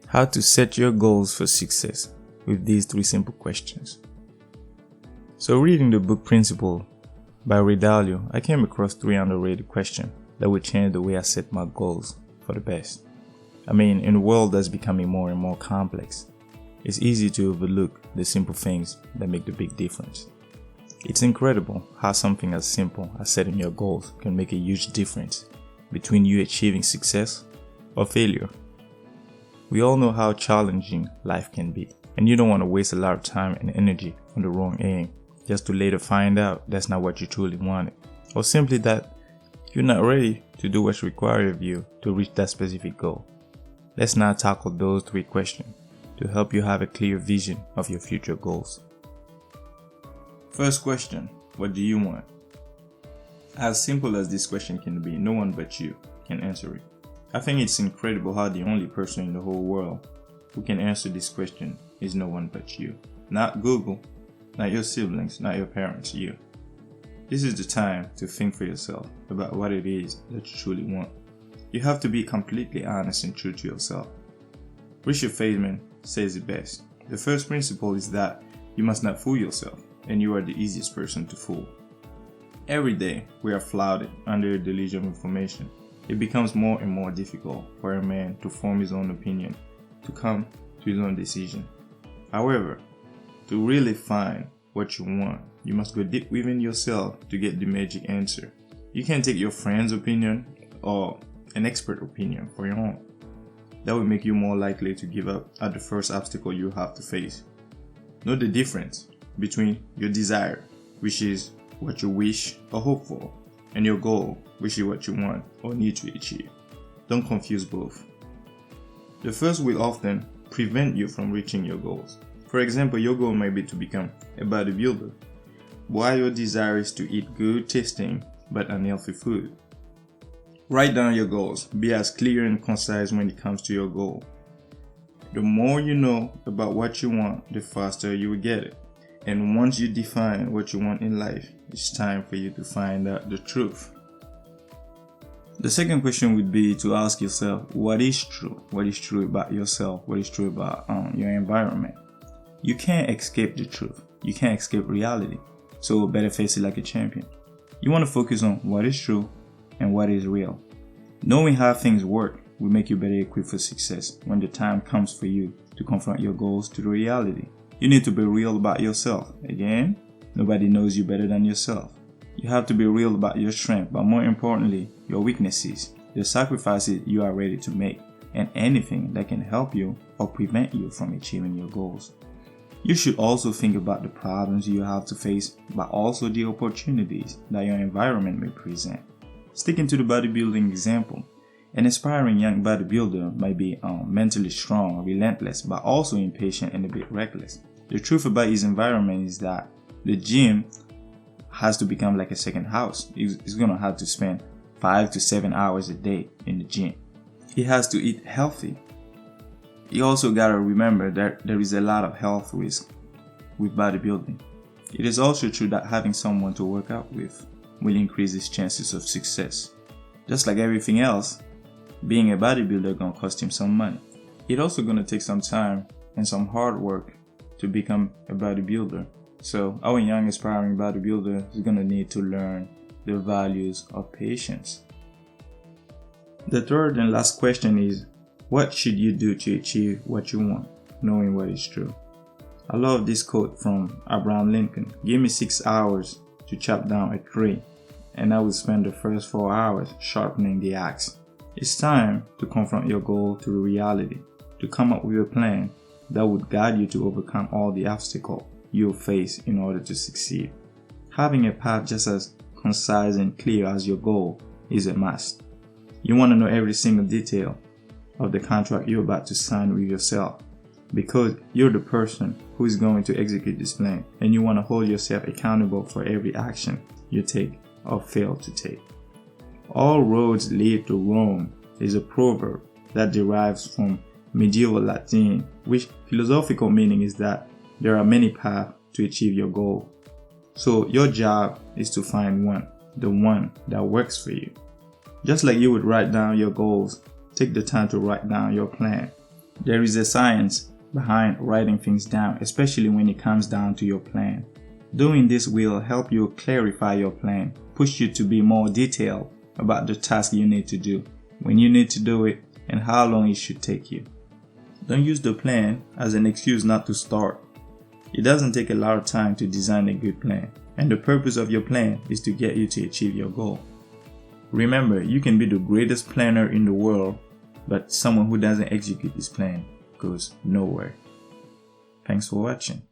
How to set your goals for success with these 3 simple questions. So reading the book Principle by Ray Dalio, I came across 3 underrated questions that would change the way I set my goals for the best. In a world that's becoming more and more complex, it's easy to overlook the simple things that make the big difference. It's incredible how something as simple as setting your goals can make a huge difference between you achieving success or failure. We all know how challenging life can be, and you don't want to waste a lot of time and energy on the wrong aim just to later find out that's not what you truly wanted, or simply that you're not ready to do what's required of you to reach that specific goal. Let's now tackle those 3 questions to help you have a clear vision of your future goals. First question, what do you want? As simple as this question can be, no one but you can answer it. I think it's incredible how the only person in the whole world who can answer this question is no one but you. Not Google, not your siblings, not your parents, you. This is the time to think for yourself about what it is that you truly want. You have to be completely honest and true to yourself. Richard Feynman says it best. The first principle is that you must not fool yourself, and you are the easiest person to fool. Every day we are flooded under a deluge of information. It becomes more and more difficult for a man to form his own opinion, to come to his own decision. However, to really find what you want, you must go deep within yourself to get the magic answer. You can't take your friend's opinion or an expert opinion for your own. That will make you more likely to give up at the first obstacle you have to face. Know the difference between your desire, which is what you wish or hope for, and your goal, which is what you want or need to achieve. Don't confuse both. The first will often prevent you from reaching your goals. For example, your goal might be to become a bodybuilder, while your desire is to eat good tasting but unhealthy food. Write down your goals. Be as clear and concise when it comes to your goal. The more you know about what you want, the faster you will get it. And once you define what you want in life, it's time for you to find out the truth. The second question would be to ask yourself, what is true? What is true about yourself? What is true about your environment? You can't escape the truth. You can't escape reality. So better face it like a champion. You want to focus on what is true and what is real. Knowing how things work will make you better equipped for success when the time comes for you to confront your goals to the reality. You need to be real about yourself. Again, nobody knows you better than yourself. You have to be real about your strength, but more importantly, your weaknesses, the sacrifices you are ready to make, and anything that can help you or prevent you from achieving your goals. You should also think about the problems you have to face, but also the opportunities that your environment may present. Sticking to the bodybuilding example, an aspiring young bodybuilder might be mentally strong, relentless, but also impatient and a bit reckless. The truth about his environment is that the gym has to become like a second house. He's going to have to spend 5 to 7 hours a day in the gym. He has to eat healthy. You also got to remember that there is a lot of health risk with bodybuilding. It is also true that having someone to work out with will increase his chances of success. Just like everything else, being a bodybuilder gonna cost him some money. It's also gonna take some time and some hard work to become a bodybuilder. So our young aspiring bodybuilder is gonna need to learn the values of patience. The third and last question is, what should you do to achieve what you want, knowing what is true? I love this quote from Abraham Lincoln. Give me 6 hours to chop down a tree, and I will spend the first 4 hours sharpening the axe. It's time to confront your goal to the reality, to come up with a plan that would guide you to overcome all the obstacles you'll face in order to succeed. Having a path just as concise and clear as your goal is a must. You want to know every single detail of the contract you're about to sign with yourself, because you're the person who is going to execute this plan, and you want to hold yourself accountable for every action you take or fail to take. All roads lead to Rome is a proverb that derives from medieval Latin, which philosophical meaning is that there are many paths to achieve your goal. So your job is to find one, the one that works for you. Just like you would write down your goals, take the time to write down your plan. There is a science behind writing things down, especially when it comes down to your plan. Doing this will help you clarify your plan, push you to be more detailed about the task you need to do, when you need to do it, and how long it should take you. Don't use the plan as an excuse not to start. It doesn't take a lot of time to design a good plan, and the purpose of your plan is to get you to achieve your goal. Remember, you can be the greatest planner in the world, but someone who doesn't execute this plan goes nowhere. Thanks for watching.